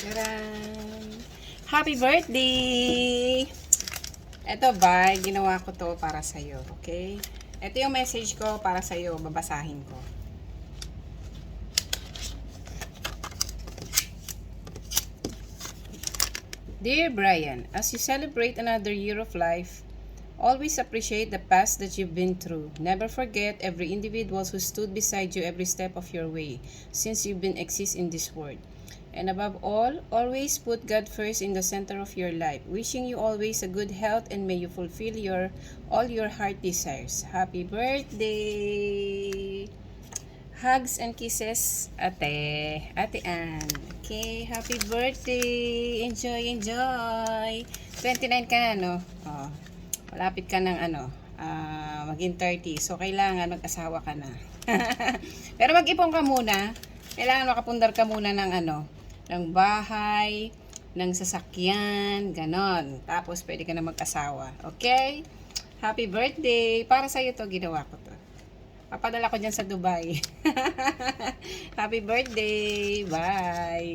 Taran! Happy birthday! Ito ba, ginawa ko to para sa'yo, okay? Ito yung message ko para sa'yo, babasahin ko. Dear Brian, as you celebrate another year of life, always appreciate the past that you've been through. Never forget every individual who stood beside you every step of your way since you've been exist in this world. And above all, always put God first in the center of your life. Wishing you always a good health and may you fulfill all your heart desires. Happy birthday! Hugs and kisses, Ate Ann. Okay, happy birthday! Enjoy, enjoy! 29 ka na, no? Oh, malapit ka ng maging 30. So, kailangan mag-asawa ka na. Pero mag-ipon ka muna. Kailangan makapundar ka muna ng bahay, ng sasakyan, ganon. Tapos, pwede ka na mag-asawa. Okay? Happy birthday! Para sa'yo to, ginawa ko to. Papadala ko dyan sa Dubai. Happy birthday! Bye!